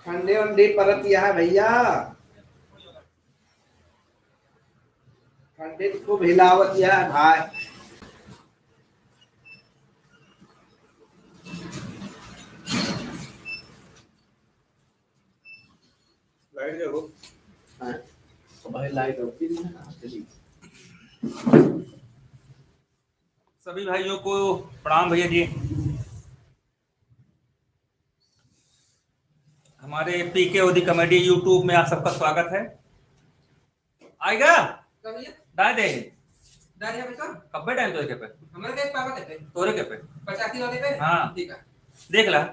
ठंडी उंडी परत है भैया, ठंडी खूब हिलावत है भाई। लाइट देखो भाई, लाइट होती है। सभी भाइयों को प्रणाम भैया जी। हमारे पीके ओदी कॉमेडी यूट्यूब में आप सबका स्वागत है। आएगा डाल दे कब्बे टाइम तोरे के पे हमारे के पापा के पे तोरे के पे 85 वाले पे। हाँ ठीक है, देख ला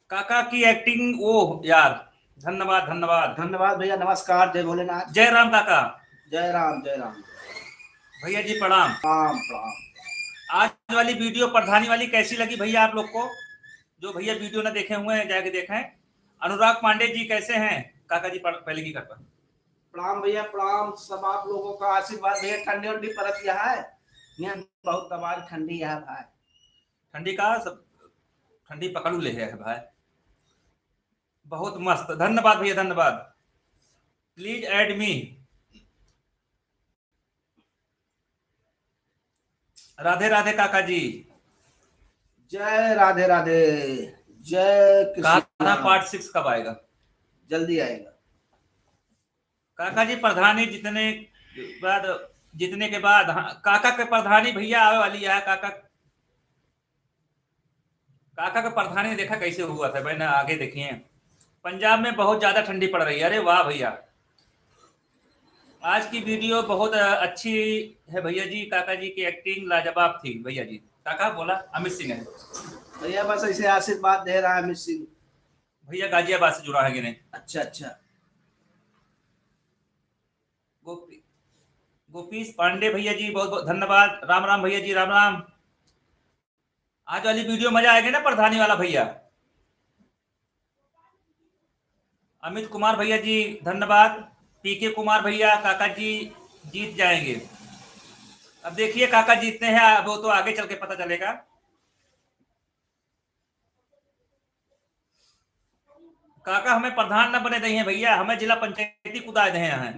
काका की एक्टिंग। वो यार धन्यवाद धन्यवाद धन्यवाद भैया, नमस्कार, जय भोलेनाथ। जय राम काका। जय राम जय राम। भैया जी प्रणाम। प्रणाम प्रणाम। आज वाली वीडियो प्रधानी वाली कैसी लगी भैया आप लोग को? जो भैया वीडियो ना देखे हुए हैं जाके देखें। अनुराग पांडे जी कैसे हैं? काका जी पहले की करता। प्रणाम भैया प्रणाम, सब आप लोगों का आशीर्वाद भैया। ठंडी उंडी परत है यहाँ, बहुत तबाही ठंडी है भाई। ठंडी का सब ठंडी पकड़ ले है भाई, बहुत मस्त। धन्यवाद भैया धन्यवाद। Please add me. Radhe Radhe काका जी। जय राधे राधे। जय कृष्णा। पार्ट 6 कब आएगा? जल्दी आएगा काका जी। प्रधानी जितने के बाद काका के प्रधानी भैया आवे वाली है। काका का प्रधानी देखा कैसे हुआ था मैंने, आगे देखिए। पंजाब में बहुत ज्यादा ठंडी पड़ रही है। अरे वाह भैया, आज की वीडियो बहुत अच्छी है भैया जी। काका जी की एक्टिंग लाजवाब थी भैया जी। काका बोला अमित सिंह है भैया, बस ऐसे आशीर्वाद दे रहा है अमित सिंह भैया। गाजियाबाद से जुड़ा है कि नहीं? अच्छा अच्छा। गोपीश पांडे भैया जी बहुत बहुत धन्यवाद। राम राम भैया जी, राम राम। आज वाली वीडियो मजा आएगी ना प्रधानी वाला भैया। अमित कुमार भैया जी धन्यवाद। पीके कुमार भैया, काका जी जीत जाएंगे। अब देखिए काका जीतते हैं, अब वो तो आगे चल के पता चलेगा। काका हमें प्रधान न बने दे हैं भैया, हमें जिला पंचायती कुदा दे हैं।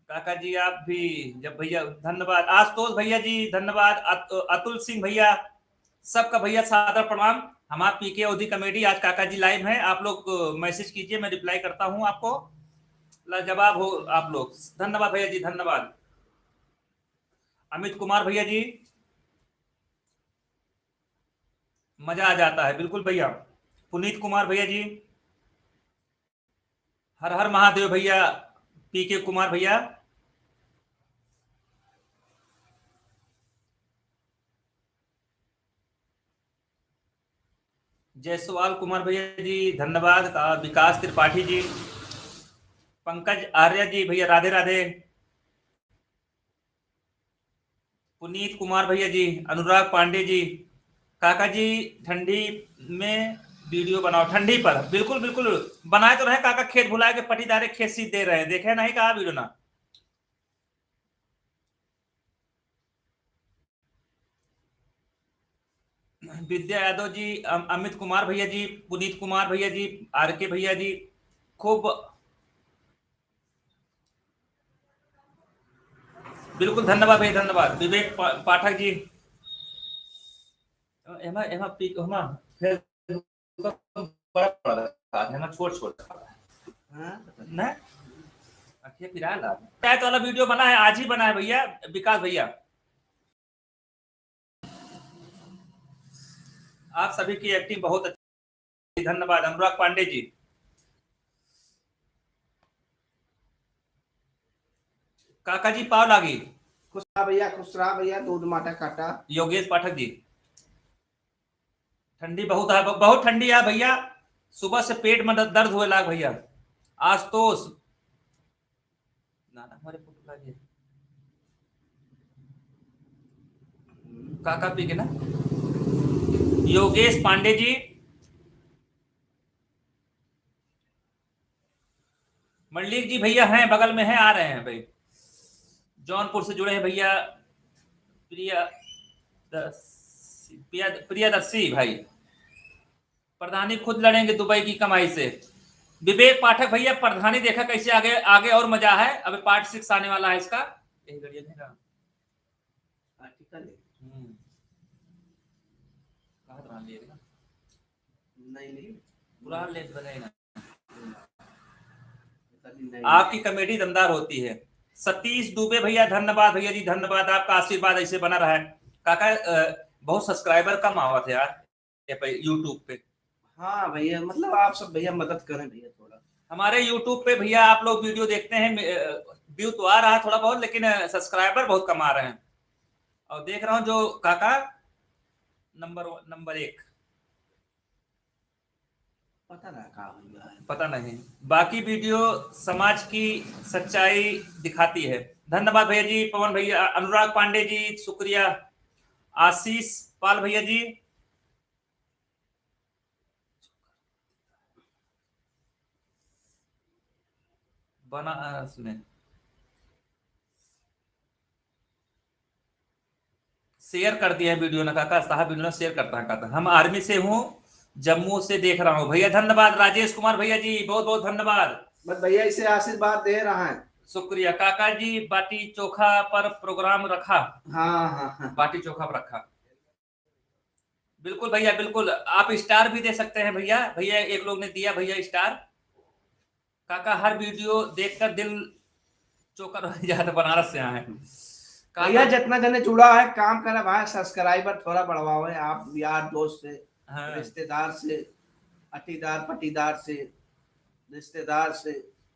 काका जी आप भी जब भैया धन्यवाद। आशुतोष भैया जी धन्यवाद। अतुल सिंह भैया, सबका भैया सादर प्रणाम। हमारा पीके ओदी कॉमेडी आज काका जी लाइव है। आप लोग मैसेज कीजिए, मैं रिप्लाई करता हूं आपको। लाजवाब हो आप लोग। धन्यवाद भैया जी धन्यवाद। अमित कुमार भैया जी, मजा आ जाता है बिल्कुल भैया। पुनीत कुमार भैया जी, हर हर महादेव भैया। पीके कुमार भैया, जयसवाल कुमार भैया जी धन्यवाद। विकास त्रिपाठी जी, पंकज आर्य जी भैया राधे राधे। पुनीत कुमार भैया जी, अनुराग पांडे जी। काका जी ठंडी में वीडियो बनाओ। ठंडी पर बिल्कुल बिल्कुल बनाए तो रहे काका। खेत भुला के पटीदारे खेत सीध दे रहे हैं, देखे नहीं कहा वीडियो ना। विद्या यादव जी, अमित कुमार भैया जी, पुनीत कुमार भैया जी, आर के भैया जी, खूब बिल्कुल धन्यवाद भैया धन्यवाद। विवेक पाठक जी, एमा एमा पीक एमा छोड़ छोड़ ना अखिया पिरा ला। तो वाला वीडियो बना है, आज ही बना है भैया विकास भैया। आप सभी की एक्टिंग बहुत अच्छी, धन्यवाद। अनुराग पांडे जी, काका जी पाव लागी। खुश रहा भैया, दूध माटा काटा। योगेश पाठक जी, ठंडी बहुत है, बहुत ठंडी है भैया। सुबह से पेट में दर्द हुए लाग भैया। आशुतोष ना हमारे काका पी के ना। योगेश पांडे जी, मंडलिक जी भैया हैं बगल में हैं, आ रहे हैं भाई। जौनपुर से जुड़े हैं भैया। प्रियदर्शी भाई, प्रधानी खुद लड़ेंगे दुबई की कमाई से। विवेक पाठक भैया प्रधानी देखा कैसे आगे आगे और मजा है। अभी पार्ट 6 आने वाला है इसका। यही घड़िया देगा आर्टिकल है। कहाँ तो लिएगा नहीं पूरा ले बनेगा। नहीं। आपकी कॉमेडी दमदार होती है। सतीश दुबे भैया धन्यवाद भैया जी, धन्यवाद। आपका आशीर्वाद ऐसे बना रहा है। काका बहुत सब्सक्राइबर कम आवत है यार यूट्यूब पे। हाँ भैया, मतलब आप सब भैया मदद करें भैया थोड़ा। हमारे यूट्यूब पे भैया आप लोग वीडियो देखते हैं, व्यू तो आ रहा है थोड़ा बहुत, लेकिन सब्सक्राइबर बहुत कम आ रहे हैं। और देख रहा हूँ जो काका नंबर 1 पता नहीं। बाकी वीडियो समाज की सच्चाई दिखाती है। धन्यवाद भैया जी। पवन भैया, अनुराग पांडे जी शुक्रिया। आशीष पाल भैया जी, बनारस में शेयर कर दिया है वीडियो ना काका साहब, वीडियो ना शेयर करता है काका। हम आर्मी से हूँ, जम्मू से देख रहा हूँ भैया। धन्यवाद राजेश कुमार भैया जी, बहुत बहुत धन्यवाद। बस भैया इसे आशीर्वाद दे रहा है। शुक्रिया काका जी। बाटी चोखा पर प्रोग्राम रखा। हाँ। बाटी चोखा पर रखा, बिल्कुल भैया बिल्कुल। आप स्टार भी दे सकते हैं भैया। भैया एक लोग ने दिया भैया स्टार। काका हर वीडियो देखकर दिल चोकर हो जाता। बनारस से आए भैया जितना जने जुड़ा है काम करा भाई, सब्सक्राइबर थोड़ा बढ़वाओ है आप, यार दोस्त से, हाँ। रिश्तेदार से, अटीदार पटीदार से, रिश्तेदार से।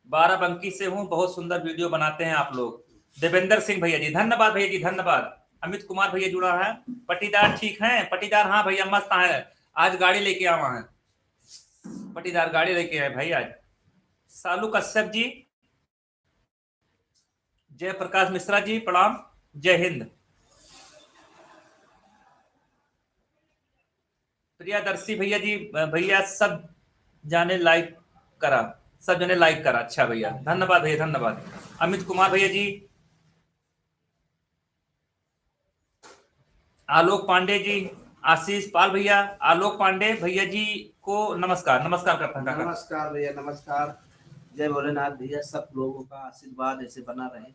बाराबंकी से हूँ, बहुत सुंदर वीडियो बनाते हैं आप लोग। देवेंद्र सिंह भैया जी धन्यवाद भैया जी, धन्यवाद। अमित कुमार भैया जुड़ा है। पटीदार ठीक है? पटीदार हाँ भैया मस्त है। आज गाड़ी लेके आवा है, पटीदार गाड़ी लेके आए भाई आज। सालू कश्यप जी, जय प्रकाश मिश्रा जी प्रणाम, जय हिंद। प्रियादर्शी भैया जी, भैया सब जाने लाइक करा, सब जने लाइक करा। अच्छा भैया धन्यवाद भैया, धन्यवाद। अमित कुमार भैया जी, आलोक पांडे जी, आशीष पाल भैया, आलोक पांडे भैया जी को नमस्कार नमस्कार करता हूं काका। नमस्कार भैया नमस्कार। जय भोलेनाथ भैया, सब लोगों का आशीर्वाद ऐसे बना रहे।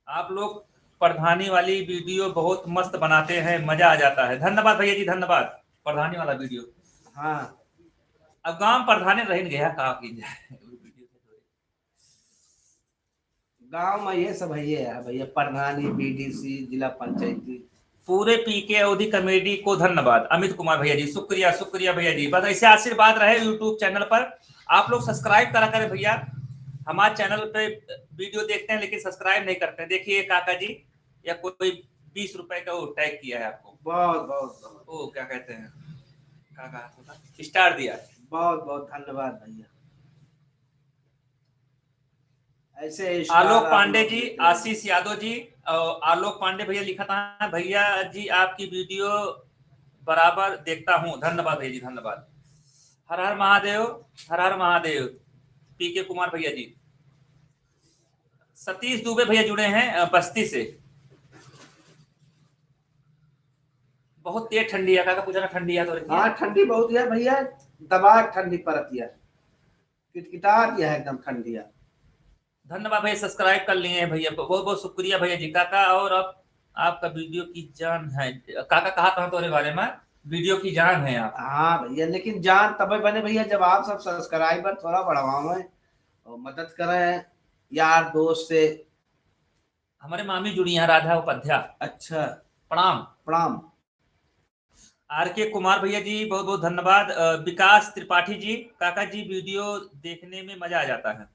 आप लोग प्रधानी वाली वीडियो बहुत मस्त बनाते हैं, मजा आ जाता है। धन्यवाद भैया जी, धन्यवाद। प्रधानी वाला वीडियो, हाँ। अब गांव प्रधानी रह गया का की जाए। गांव में ये सब है भैया, प्रधानी, बीडीसी, जिला पंचायती, पूरे पीके अवधि कॉमेडी को धन्यवाद। अमित कुमार भैया जी शुक्रिया, शुक्रिया भैया जी। बस ऐसे आशीर्वाद रहे यूट्यूब चैनल पर। आप लोग सब्सक्राइब करा करें भैया। हमारे चैनल पे वीडियो देखते हैं लेकिन सब्सक्राइब नहीं करते हैं। देखिए काका जी, या कोई 20 रुपए का वो टैग किया है आपको, बहुत बहुत वो क्या कहते हैं, काका स्टार दिया है। बहुत बहुत धन्यवाद भैया। ऐसे आलोक पांडे जी, आशीष यादव जी, आलोक पांडे भैया लिखा था, भैया जी आपकी वीडियो बराबर देखता हूँ। धन्यवाद भैया जी, धन्यवाद। हर हर महादेव, हर हर महादेव। पीके कुमार भैया जी। सतीश दुबे भैया जुड़े हैं बस्ती से। बहुत तेज ठंडी है काका, पूछना ठंडी है तो? हाँ ठंडी बहुत है भैया, दबा ठंडी पड़ती है, किटकिटाती है एकदम ठंडी है। धन्यवाद भैया, सब्सक्राइब कर लिए हैं भैया, बहुत बहुत शुक्रिया भैया जी। काका और अब आपका वीडियो की जान है काका, कहा था तुम्हारे बारे में, वीडियो की जान है आप। हाँ भैया, लेकिन जान तब बने भैया जब आप सब सब्सक्राइबर थोड़ा बढ़वाओ और मदद करें यार दोस्त से। हमारे मामी जुड़ी हैं, राधा उपाध्याय। अच्छा, प्रणाम प्रणाम। आर के कुमार भैया जी, बहुत बहुत धन्यवाद। विकास त्रिपाठी जी, काका जी वीडियो देखने में मजा आ जाता है।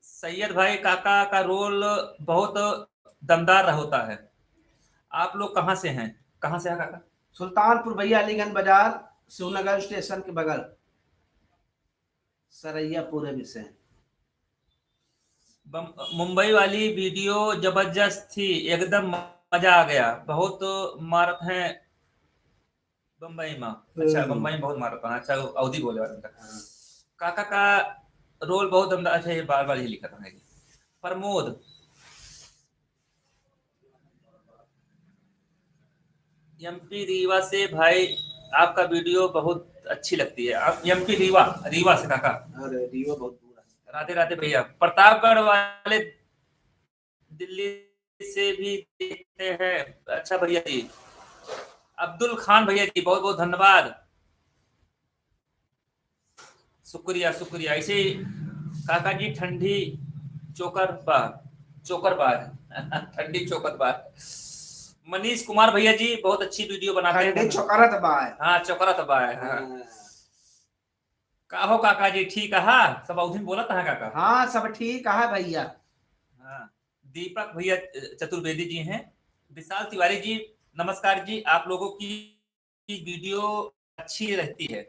सैयद भाई, काका का रोल बहुत दमदार होता है। आप लोग कहाँ से हैं? कहाँ से है काका? सुल्तानपुर भैया, अलीगंज बाजार, शिवनगर स्टेशन के बगल, सरैया पूरे में से। मुंबई वाली वीडियो जबरदस्त थी, एकदम मजा आ गया। बहुत मारत हैं बम्बई में। अच्छा, बम्बई में बहुत मारत है। अच्छा, अवधि बोले वाले काका का रोल बहुत दमदार। अच्छा, ये बार बार ही लिखा था। प्रमोद, एमपी रीवा से भाई आपका वीडियो बहुत अच्छी लगती है। आप एमपी रीवा रीवा से काका। अरे रीवा बहुत दूर है। राधे राधे भैया। प्रतापगढ़ वाले दिल्ली से भी देखते हैं। अच्छा भैया जी। अब्दुल खान भैया जी बहुत बहुत धन्यवाद, शुक्रिया शुक्रिया। ऐसे ही काका जी ठंडी चोकर बार ठंडी चोकर बार। मनीष कुमार भैया जी बहुत अच्छी वीडियो बनाते हैं। ठंडी चौकरत बाय। हाँ चोकरत बार। हाँ का हो काका जी ठीक है सब उदिन बोला था काका। हाँ सब ठीक है भैया। हाँ दीपक भैया चतुर्वेदी जी हैं। विशाल तिवारी जी नमस्कार जी, आप लोगों की वीडियो अच्छी रहती है।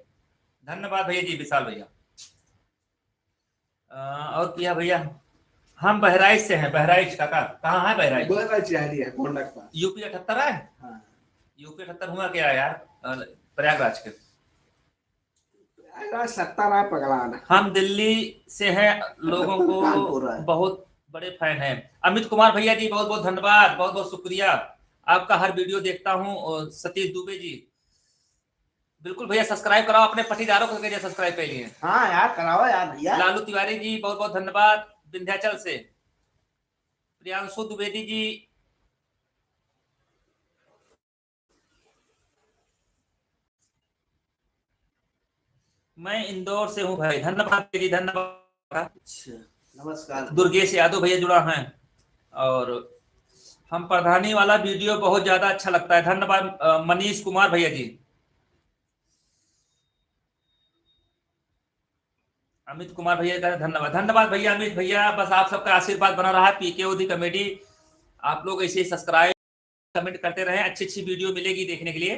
धन्यवाद भैया जी विशाल भैया। और किया भैया। हम बहराइच से हैं। बहराइच काका कहाँ है बहराइच? है गोंडक पास। यूपी 78 है। हाँ। यूपी 78 हुआ क्या यार प्रयागराज के। 70 है पगला। हम दिल्ली से हैं, लोगों कानपुर को है। बहुत बड़े फैन हैं। अमित कुमार भैया जी बहुत बहुत धन्यवाद, बहुत बहुत शुक्रिया, आपका हर वीडियो देखता हूँ। और सतीश दुबे जी बिल्कुल भैया सब्सक्राइब कराओ, अपने पटीदारों को करिए सब्सक्राइब कर लिए। हाँ यार कराओ यार भैया। लालू तिवारी जी बहुत बहुत धन्यवाद विंध्याचल से। प्रियांशु द्विवेदी जी मैं इंदौर से हूँ भाई। धन्यवाद जी धन्यवाद। अच्छा नमस्कार। दुर्गेश यादव भैया जुड़ा है। और हम प्रधानी वाला वीडियो बहुत ज्यादा अच्छा लगता है। धन्यवाद मनीष कुमार भैया जी। अमित कुमार भैया का धन्यवाद। धन्यवाद भैया अमित भैया, बस आप सबका आशीर्वाद बना रहा है। पीके ओदी कॉमेडी आप लोग ऐसे ही सब्सक्राइब कमेंट करते रहे, अच्छी अच्छी वीडियो मिलेगी देखने के लिए।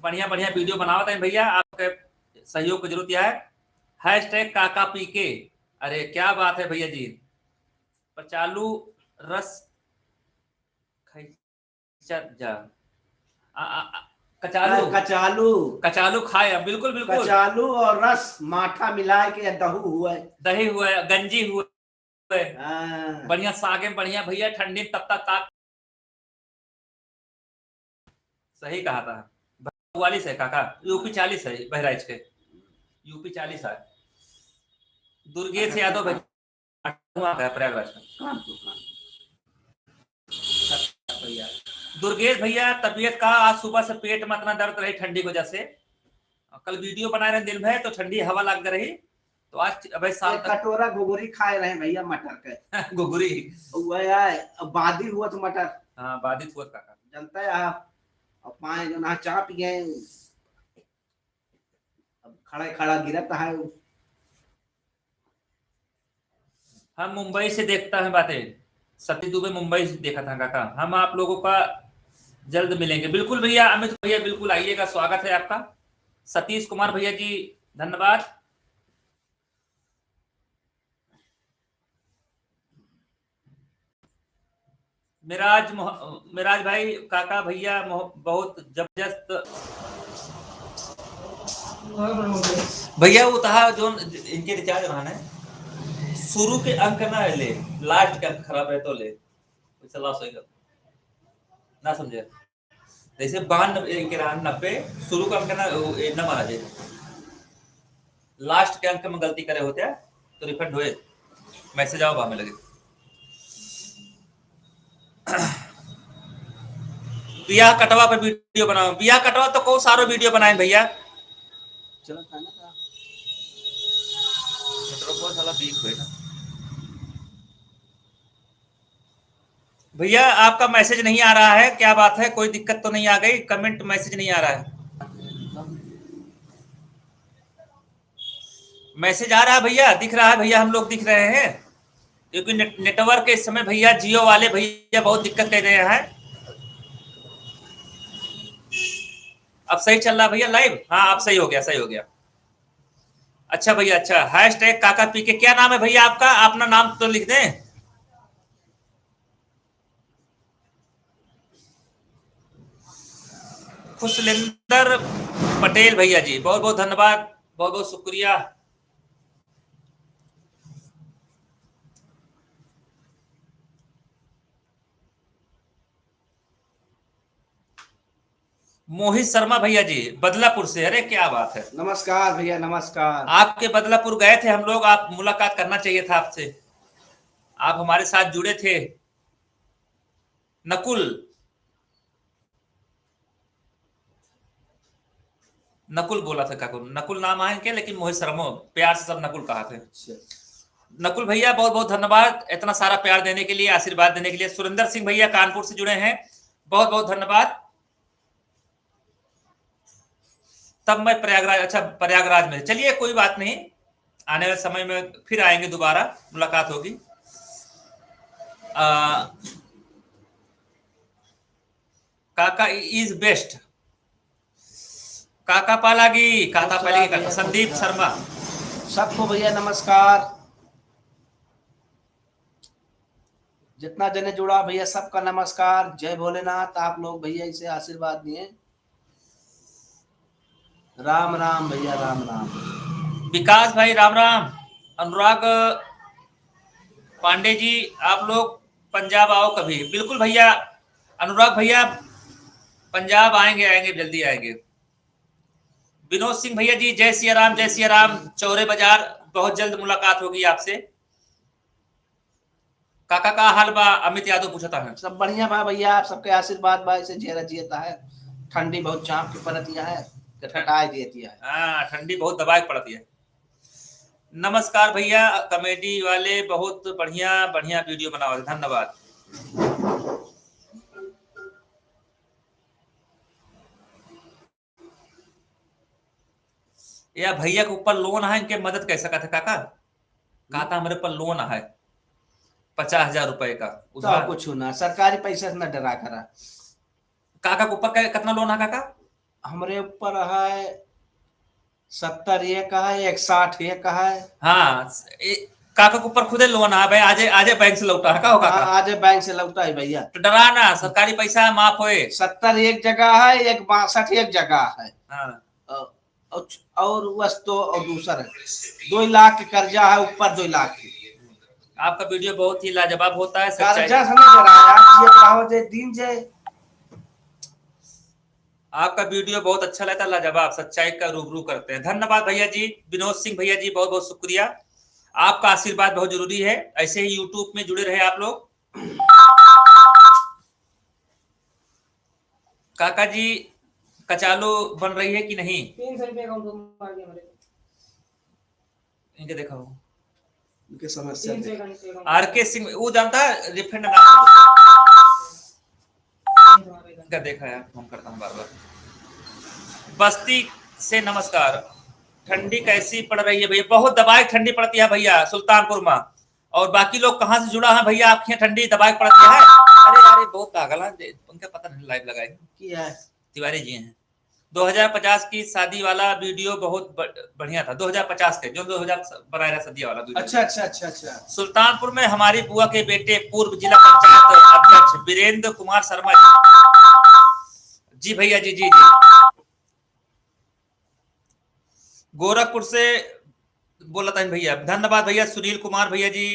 बढ़िया बढ़िया वीडियो बनाओ थे भैया, आपके सहयोग की जरूरत है। हैशटैग काका पीके। अरे क्या बात है भैया जी। चालू रस जा कचालू कचालू कचालू खाए बिल्कुल बिल्कुल। कचालू और रस माठा मिला के दहू हुआ है। दही हुआ है, गंजी हुआ है, हाँ। बढ़िया सागे बढ़िया भैया ठंडी तब तक ताक। सही कहा था। 44 है काका, यूपी 40 है बहराइच के, यूपी 40 है। दुर्गेश यादव भैया प्रयागराज का। भैया दुर्गेश भैया तबीयत का आज सुबह से पेट में इतना दर्द रही ठंडी की वजह से। कल वीडियो बना रहे दिन भर तो ठंडी हवा लग रही, तो आज भाई शाम तक कटोरा घुघुरी खाए रहे भैया मटर के। घुघुरी बादी हुआ तो मटर। हाँ बाधित हुआ काका। जनता है आप। और पाए जो ना चाह पिए अब खड़ा खड़ा गिरता है। हम मुंबई से देखता है बातें। सती दुबे मुंबई से देखा था काका। हम आप लोगों का जल्द मिलेंगे बिल्कुल भैया। अमित भैया बिल्कुल आइएगा, स्वागत है आपका। सतीश कुमार भैया जी धन्यवाद। मिराज भाई काका भैया बहुत जबरदस्त भैया। वो था जो इनके रिचार्ज रहना है शुरू के अंक ना ले, लास्ट के अंक खराब है तो ले लॉस होगा ना, समझे। जैसे 92 शुरू का अंक ना मारा जाए, लास्ट के अंक में गलती करे होते हैं तो रिफंड हुए। मैसेज आओ हमें लगे। बिया कटवा पर वीडियो बनाओ। बिया कटवा तो कौन सारो वीडियो बनाए भैया। चलो खाना खा। साला वीक हुए ना भैया। आपका मैसेज नहीं आ रहा है, क्या बात है? कोई दिक्कत तो नहीं आ गई? कमेंट मैसेज नहीं आ रहा है। मैसेज आ रहा है भैया, दिख रहा है भैया, हम लोग दिख रहे हैं। क्योंकि नेटवर्क के इस समय भैया जियो वाले भैया बहुत दिक्कत कर रहे हैं। अब सही चल रहा भैया लाइव? हाँ अब सही हो गया, सही हो गया। अच्छा भैया अच्छा। हैशटैग काका पीके। क्या नाम है भैया आपका? अपना नाम तो लिख दें। खुशलिंदर पटेल भैया जी बहुत बहुत धन्यवाद, बहुत बहुत शुक्रिया। मोहित शर्मा भैया जी बदलापुर से, अरे क्या बात है। नमस्कार भैया, नमस्कार। आपके बदलापुर गए थे हम लोग, आप मुलाकात करना चाहिए था आपसे, आप हमारे साथ जुड़े थे। नकुल, नकुल बोला था काकू, नकुल नाम आए क्या, लेकिन मोहित शर्मा प्यार से सब नकुल कहा थे। नकुल भैया बहुत बहुत धन्यवाद इतना सारा प्यार देने के लिए, आशीर्वाद देने के लिए। सुरेंद्र सिंह भैया कानपुर से जुड़े हैं, बहुत बहुत धन्यवाद। तब मैं प्रयागराज, अच्छा प्रयागराज में, चलिए कोई बात नहीं, आने वाले समय में फिर आएंगे, दोबारा मुलाकात होगी। काका इज बेस्ट, काका पालागी, काका पालेगी, काका संदीप शर्मा, सबको भैया नमस्कार। जितना जने जुड़ा भैया सबका नमस्कार, जय भोलेनाथ। आप लोग भैया इसे आशीर्वाद दिए। राम राम भैया, राम राम। विकास भाई राम राम। अनुराग पांडे जी, आप लोग पंजाब आओ कभी, बिल्कुल भैया। अनुराग भैया पंजाब आएंगे, आएंगे जल्दी आएंगे। विनोद सिंह भैया जी जय सिया राम, जय सिया राम। चौरे बाजार बहुत जल्द मुलाकात होगी आपसे। काका का हाल बा, अमित यादव पूछता है। सब बढ़िया बा भैया, आप सबके आशीर्वाद बा, इसे झेरा जीता है। ठंडी बहुत चाप की परतिया है, ठटाई देती है। हाँ, ठंडी बहुत दबाए पड़ती है। नमस्कार भैया, कॉमेडी वाले बहुत बढ़िया बढ़िया वीडियो बनाओ, धन्यवाद। या भैया के ऊपर लोन है, इनके मदद कैसे करते काका? काका हमारे ऊपर लोन है 50,000 रुपए का तो कुछ ना, सरकारी पैसा से न डरा करा। काका के ऊपर कितना लोन है काका? हमारे ऊपर है 70 एक का है, 160 एक का है। हाँ, काका के ऊपर खुदे लोन है भाई, आजे आजे बैंक से लौटा है का हो काका? आजे बैंक से लौटा है भैया। तो डरा ना, सरकारी पैसा माफ होए। 70 एक जगह है, 62 एक जगह है। हाँ। और वस्तु और दूसरा है 2 लाख के कर्जा है, ऊपर 2 लाख की। आपका वीडियो बहुत ही लाजवाब होता है, कर्जा समझ रहा है दिन जे। आपका वीडियो बहुत अच्छा लगता है, लाजवाब, सच्चाई का रूबरू करते हैं। धन्यवाद भैया जी। विनोद सिंह भैया जी बहुत बहुत शुक्रिया, आपका आशीर्वाद बहुत जरूरी है, ऐसे ही यूट्यूब में जुड़े रहे आप लोग। काका जी कचालू बन रही है कि नहीं? 300 रुपये अकाउंट में आ गया मेरे, इनके देखा हो, इनके समस्या। आरके सिंह वो जानता है रिफंड का देखा है, फोन करता हूँ बार बार। बस्ती से नमस्कार। ठंडी कैसी पड़ रही है भैया? बहुत दबाए ठंडी पड़ती है भैया सुल्तानपुर में। और बाकी लोग कहाँ से जुड़ा है भैया? आपके यहाँ ठंडी दबाए पड़ती है? अरे अरे बहुत पागल है, उनका पता नहीं, लाइव लगाए तिवारी जी हैं। 2050 की शादी वाला वीडियो बहुत बढ़िया था, 2050 के जो 2000 बनाया रहा सदिया वाला वीडियो। अच्छा अच्छा अच्छा अच्छा। सुल्तानपुर में हमारी बुआ के बेटे पूर्व जिला पंचायत अध्यक्ष वीरेंद्र कुमार शर्मा जी भैया जी जी जी। गोरखपुर से बोला था भैया, धन्यवाद भैया। सुनील कुमार भैया जी,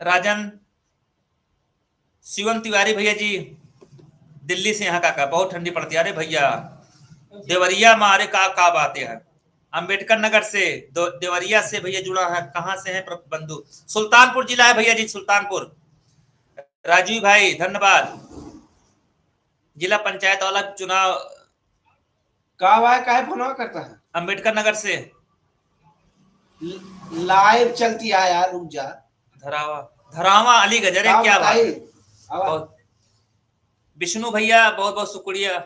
राजन शिवम तिवारी भैया जी दिल्ली से, यहाँ काका बहुत ठंडी पड़ती है। अरे भैया देवरिया मारे का बातें हैं। अंबेडकर नगर से देवरिया से भैया जुड़ा है, कहाँ से है बंधु? सुल्तानपुर जिला है भैया जी, सुल्तानपुर। राजीव भाई धन्यवाद। जिला पंचायत वाला चुनाव काहे फोन करता है? अंबेडकर नगर से लाइव चलती है यार, रुक जा। धरावा अलीगढ़, अरे क्या बात। विष्णु भैया बहुत बहुत शुक्रिया,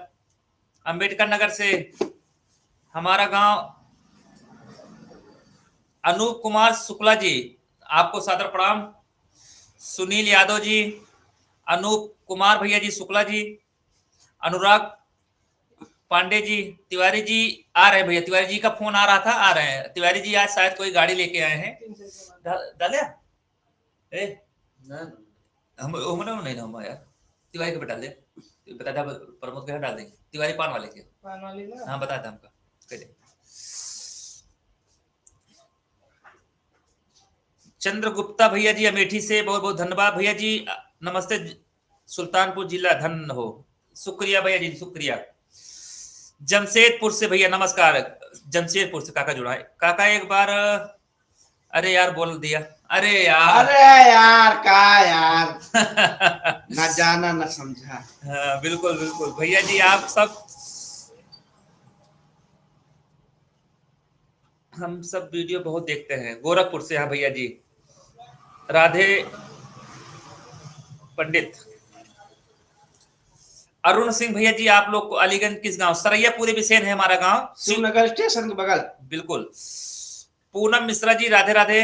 अंबेडकर नगर से। हमारा गांव अनूप कुमार शुक्ला जी, आपको सादर प्रणाम। सुनील यादव जी, अनूप कुमार भैया जी शुक्ला जी, अनुराग पांडे जी, तिवारी जी आ रहे हैं भैया, तिवारी जी का फोन आ रहा था, आ रहे हैं तिवारी जी। आज शायद कोई गाड़ी लेके आए हैं। डाले हम नहीं हम यार, तिवारी के पे डाल दे, बता था प्रमोद के डाल देंगे, तिवारी पान वाले के। हाँ बता था हमका कह। चंद्रगुप्ता भैया जी अमेठी से बहुत बहुत धन्यवाद भैया जी, नमस्ते। सुल्तानपुर जिला धन हो, शुक्रिया भैया जी शुक्रिया। जमशेदपुर से भैया नमस्कार, जमशेदपुर से काका जुड़ा है। काका एक बार, अरे यार बोल दिया, अरे यार का यार ना जाना ना समझा। हाँ, बिल्कुल बिल्कुल भैया जी, आप सब, हम सब वीडियो बहुत देखते हैं। गोरखपुर से, हाँ भैया जी, राधे पंडित। अरुण सिंह भैया जी, आप लोग को अलीगंज किस गांव? सरैया पूरे विषय है हमारा गांव, शिवनगर स्टेशन के बगल। बिल्कुल। पूनम मिश्रा जी, राधे राधे।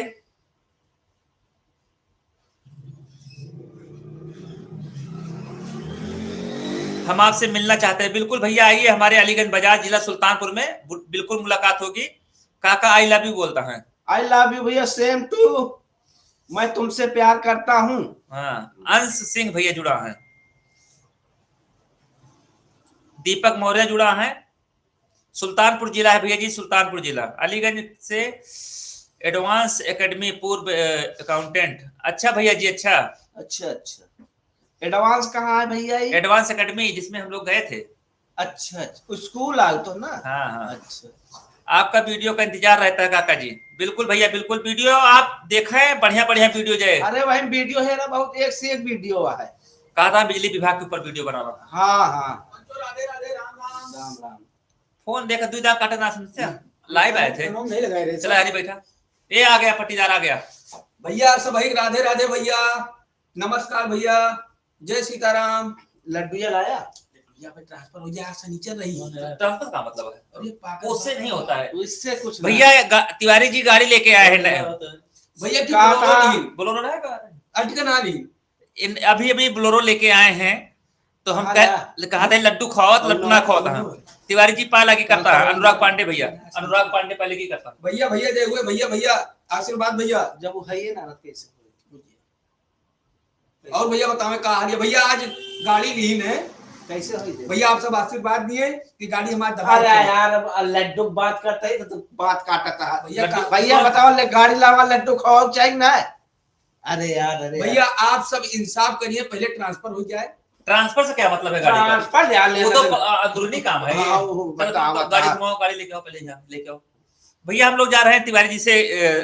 हम आपसे मिलना चाहते हैं। बिल्कुल भैया, आइए हमारे अलीगंज बाजार, जिला सुल्तानपुर में, बिल्कुल मुलाकात होगी। काका आई लव यू बोलता है। आई लव यू भैया, सेम टू, मैं तुमसे प्यार करता हूँ। हाँ, अंश सिंह भैया जुड़ा है। दीपक मौर्य जुड़ा है। सुल्तानपुर जिला है भैया जी, सुल्तानपुर जिला। अलीगंज से एडवांस एकेडमी, पूर्व अकाउंटेंट। अच्छा भैया जी, अच्छा अच्छा अच्छा। एडवांस कहाँ है भैया? एडवांस एकेडमी, जिसमें हम लोग गए थे। अच्छा अच्छा, स्कूल आए तो ना। हाँ हाँ। अच्छा, आपका वीडियो का इंतजार रहता है काका जी। बिल्कुल भैया, बिल्कुल वीडियो आप देखें, बढ़िया बढ़िया वीडियो जाए। अरे भाई वीडियो है ना, बहुत एक से एक वीडियो है। कहा था बिजली विभाग के ऊपर वीडियो बना रहा। हाँ हाँ, राधे राधे, राम राम राम राम। फोन देखा दुई दाग काटा ना समझते, लाइव आए थे। नहीं लगाए रे, चला हरी बैठा, ये आ गया, पट्टीदार आ गया भैया। सब भाई राधे राधे भैया, नमस्कार भैया, जय सीताराम। लड्डू ये लाया ट्रांसफर हो जाए, सनीचर रही। ट्रांसफर का मतलब है उससे नहीं होता है, इससे कुछ भैया। तिवारी जी गाड़ी लेके आए हैं भैया। बोलोरो अटकना ली, अभी अभी बोलोरो लेके आए हैं। तो हम कहा था लड्डू खाओ, तो लड्डू ना खाओ था। तिवारी जी पा लगी करता है, अनुराग पांडे भैया, अनुराग पांडे पहले की करता भैया। भैया दे हुए भैया, भैया आशीर्वाद भैया। जब वो है ना कैसे और भैया बतावे कहा भैया, आज गाड़ी ली ने कैसे हुई भैया? आप सब आशीर्वाद दिए कि गाड़ी हमारे दबा। अरे यार, अब लड्डू बात करते ही तो बात काटता है भैया। भैया बताओ, गाड़ी लावा, लड्डू खाओ चाहिए ना। अरे यार, अरे भैया आप सब इंसाफ करिए, पहले ट्रांसफर हो जाए। ट्रांसफर से क्या मतलब है? गाड़ी ट्रांसफर वो तो अंदरूनी काम है। गाड़ी घुमाओ, गाड़ी लेके आओ, पहले लेके आओ। भैया हम लोग जा रहे हैं तिवारी जी से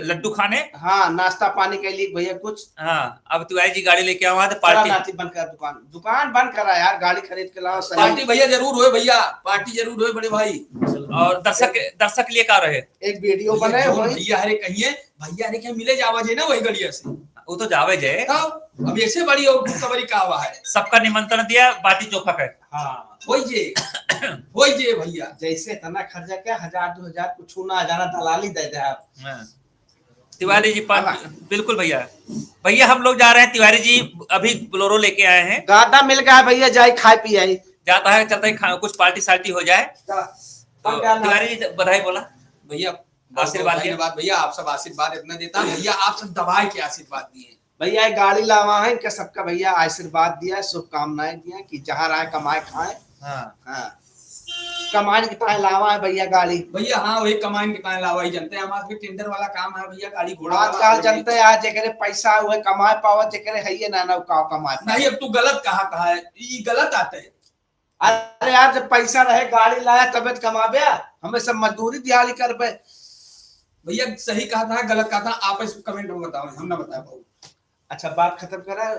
लड्डू खाने। हाँ, नाश्ता पानी के लिए भैया कुछ। हाँ, अब तिवारी जी गाड़ी लेके आओ, तो पार्टी बंद कर, दुकान बंद करा यार, गाड़ी खरीद के लाओ। पार्टी भैया जरूर हो भैया, पार्टी जरूर हो बड़े भाई। और दर्शक लिए का रहे एक वीडियो बने भैया। अरे कहिए भैया, अरे क्या मिले जावा जे ना वही गड़िया से, वो तो जावे जे। अब ऐसे बड़ी और सवारी का हुआ है। सबका निमंत्रण दिया, बाटी चोखा का। हाँ, वही जे भैया, जैसे इतना खर्चा क्या, 1000-2000 कुछ ना जाना, दलाली दे दे आप। तिवारी जी बिल्कुल भैया। भैया हम लोग जा रहे हैं, तिवारी जी अभी बोलेरो लेके आए हैं। गादा मिल गया भैया, जाए खाए पिए आई जाता है, चलता है, कुछ पार्टी सार्टी हो जाए। तो तिवारी जी बधाई बोला भैया, आशीर्वाद भैया। आप सब आशीर्वाद इतना देता भैया, आप सब दबाए के आशीर्वाद दिए भैया। गाड़ी लावा है इनका सबका भैया, आशीर्वाद दिया, शुभकामनाएं दिया कि जहाँ रहे कमाए खाए। हाँ, कमाने के लावा है भैया गाड़ी भैया। हाँ, वही कमाने के लावा ही जनते हैं। हमारे टेंडर वाला काम है भैया, गाड़ी घोड़ा आजकल जनते हैं। आज जेकरे पैसा हुए कमाए पावा, जेकरे है ये ना कमाए नहीं। अब तू गलत कहा है, ये गलत आते है। अरे यार, जब पैसा रहे गाड़ी लाया तबियत कमाबे, हमें सब मजदूरी दिहाड़ी कर पे भैया। सही कहा था, गलत कहा था, आप इस कमेंट में बताओ, हम ना बता पाओ। अच्छा, बात खत्म करा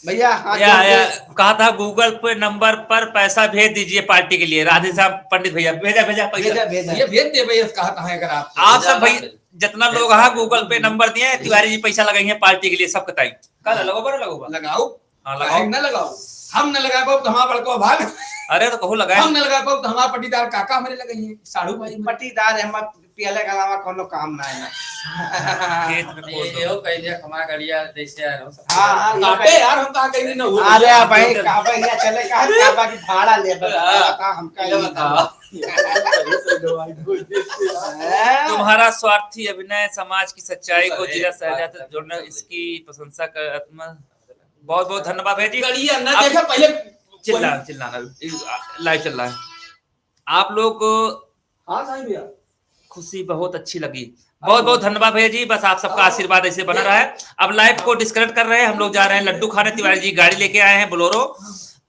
भैया। हाँ, कहा था गूगल पे नंबर पर पैसा भेज दीजिए पार्टी के लिए। राधे साहब पंडित भैया भेजा पैसा भेज दे भैया। कहा था अगर आप सब भैया जितना लोग हाँ गूगल पे नंबर दिए, तिवारी जी पैसा लगाएंगे पार्टी के लिए, सब बताई। लगाओ ना लगाओ, हम न लगा पाओ तो हमारा बड़को भाग। अरे तो कहूँ लगाए, हम न लगा पाओ तो हमारा पट्टीदार काका हमारे लगाइए। साढ़ू भाई पट्टीदार है, हम पियले के अलावा कोनो काम ना है। खेत में एहो कह दिया कमा गड़िया जैसे यार। हां काटे यार, हम कहा कहीं ना हुआ। अरे भाई का भैया चले का बाकी भाड़ा ले बता हमका ये बता। तुम्हारा स्वार्थी अभिनय समाज की सच्चाई को जिला सहजात जोड़ना, इसकी प्रशंसा कर बहुत बहुत धन्यवाद भैया जी। गड़िया ना देखा पहले चिल्लाना लाइव चल रहा है। आप लोग हां साईं भैया, खुशी बहुत अच्छी लगी, बहुत बहुत धन्यवाद भैया जी। बस आप सबका आशीर्वाद ऐसे बना रहा है। अब लाइव को डिस्कनेक्ट कर रहे हैं, हम लोग जा रहे हैं लड्डू खाने। तिवारी जी गाड़ी लेके आए हैं बोलेरो,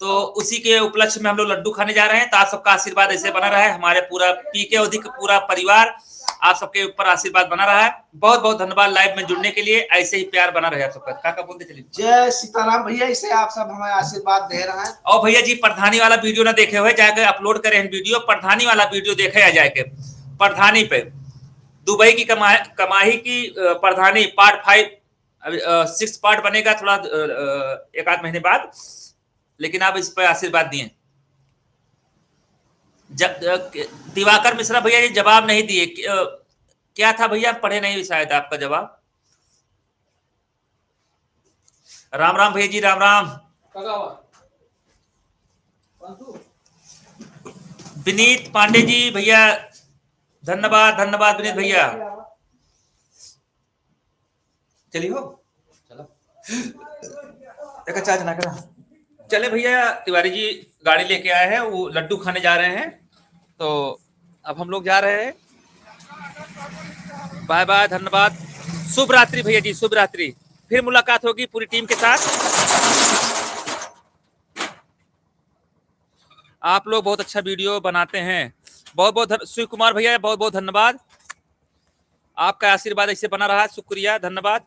तो उसी के उपलक्ष्य में हम लोग लड्डू खाने जा रहे हैं। तो आप सबका आशीर्वाद ऐसे बना रहा है, हमारे पूरा पीके अवधि का पूरा परिवार आप सबके ऊपर आशीर्वाद बना रहा है। बहुत बहुत धन्यवाद लाइव में जुड़ने के लिए, ऐसे ही प्यार बना रहे आप सबका। काका बोलते चलिए। जय सीताराम भैया, इसे आप सब हमें आशीर्वाद दे रहे हैं। और भैया जी प्रधानी वाला वीडियो ना देखे हुए जाके अपलोड करें वीडियो, प्रधानी वाला वीडियो देखे आ जाके प्रधानी पे दुबई की कमाई की प्रधानी पार्ट 5 अभी 6 पार्ट बनेगा थोड़ा एक आध महीने बाद, लेकिन आप इस पर आशीर्वाद दिए। दिवाकर मिश्रा भैया ये जवाब नहीं दिए, क्या था भैया, पढ़े नहीं शायद आपका जवाब। राम राम भैया जी, राम राम। विनीत पांडे जी भैया धन्यवाद, धन्यवाद विनीत भैया। चलिए हो चलो देखा चार्ज ना करा। चले भैया, तिवारी जी गाड़ी लेके आए हैं, वो लड्डू खाने जा रहे हैं, तो अब हम लोग जा रहे हैं। बाय बाय, धन्यवाद, शुभ रात्रि भैया जी, शुभ रात्रि। फिर मुलाकात होगी पूरी टीम के साथ। आप लोग बहुत अच्छा वीडियो बनाते हैं, बहुत बहुत शिव कुमार भैया बहुत बहुत धन्यवाद, आपका आशीर्वाद ऐसे बना रहा, शुक्रिया, धन्यवाद।